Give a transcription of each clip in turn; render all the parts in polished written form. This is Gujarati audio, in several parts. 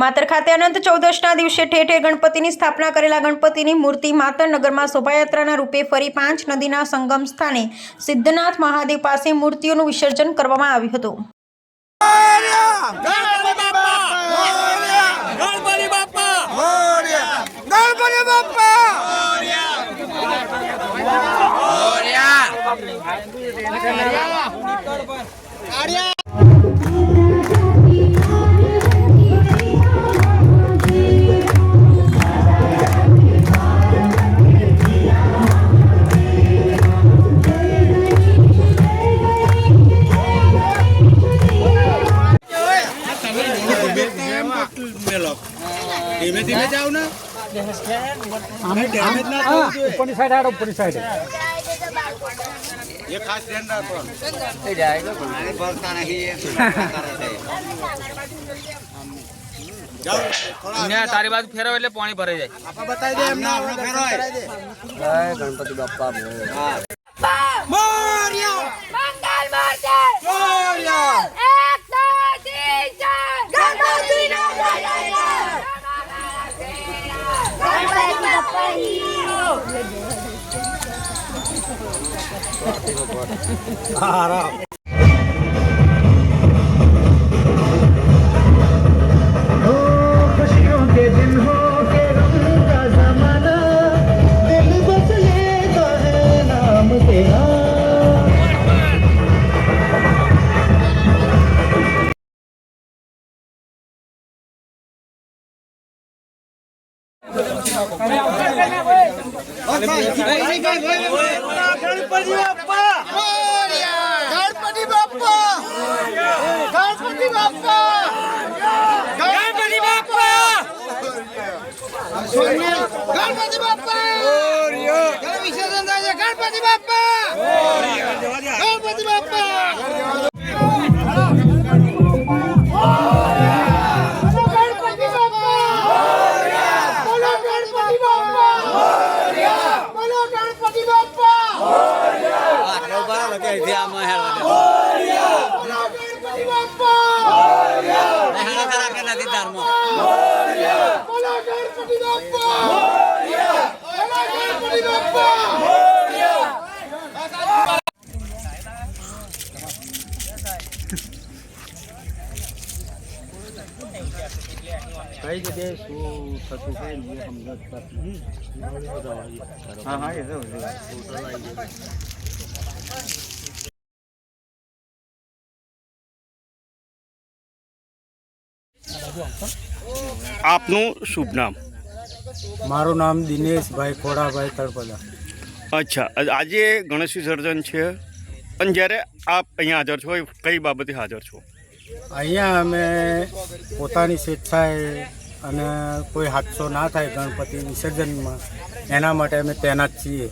માતર ખાતે અનંત ચૌદશના દિવસે ઠેર ઠેર ગણપતિની સ્થાપના કરેલા ગણપતિની મૂર્તિ માતર નગરમાં શોભાયાત્રાના રૂપે ફરી 5 નદીના સંગમ સ્થાને સિદ્ધનાથ મહાદેવ પાસે મૂર્તિઓનું વિસર્જન કરવામાં આવ્યું હતું. धीमे धीमे जाओ ना हमें डैमेज ना हो ऊपर साइड आ ऊपर साइड ये खास ध्यान रखो ए जाएगा पानी भरता नहीं है जाओ थोड़ा ने तारी बाजू फेरो એટલે પાણી ભરાઈ જાય આપા બતાઈ દે એમને આપણે ફેરવાય જય ગણપતિ બાપ્પા મોરયા મંગલ મૂર્તિ મોરયા એક દો તીન ચાર ગણપતિ નો જય खुशियों के दिन हो के रंग का जमाना दिल बस लेता है नाम तेरा गणपति बाप्पा गणपति बाप्पा गणपति बाप्पा गणपति बाप्पा गणपति बाप्पा विसर्जन गणपति बाप्पा गणपति बाप्पा कई जगह शो थતું છે ये हम लोग हाँ हाँ ये तो આપનું શુભ નામ? મારું નામ દિનેશભાઈ ખોડાભાઈ તળપદા. અચ્છા, આજે ગણેશ વિસર્જન છે અને જ્યારે આપ અહીંયા હાજર છો એ કઈ બાબતે હાજર છો? અહીંયા અમે પોતાની સ્વેચ્છાએ અને કોઈ હાદસો ના થાય ગણપતિ વિસર્જનમાં એના માટે અમે તૈનાત છીએ.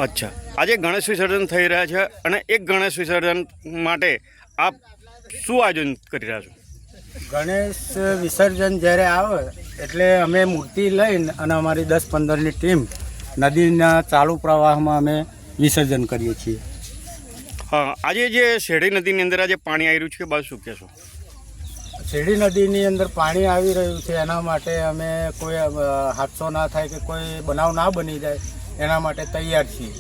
અચ્છા, આજે ગણેશ વિસર્જન થઈ રહ્યા છે અને એક ગણેશ વિસર્જન માટે આપ શું આયોજન કરી રહ્યા છો? ગણેશ વિસર્જન જ્યારે આવે એટલે અમે મૂર્તિ લઈને અને અમારી 10-15ની ટીમ નદીના ચાલુ પ્રવાહમાં અમે વિસર્જન કરીએ છીએ. હા, આજે જે શેરડી નદીની અંદર આજે પાણી આવી રહ્યું છે બાદ શું કહેશો? શેરડી નદીની અંદર પાણી આવી રહ્યું છે એના માટે અમે કોઈ હાદસો ના થાય કે કોઈ બનાવ ના બની જાય એના માટે તૈયાર છીએ.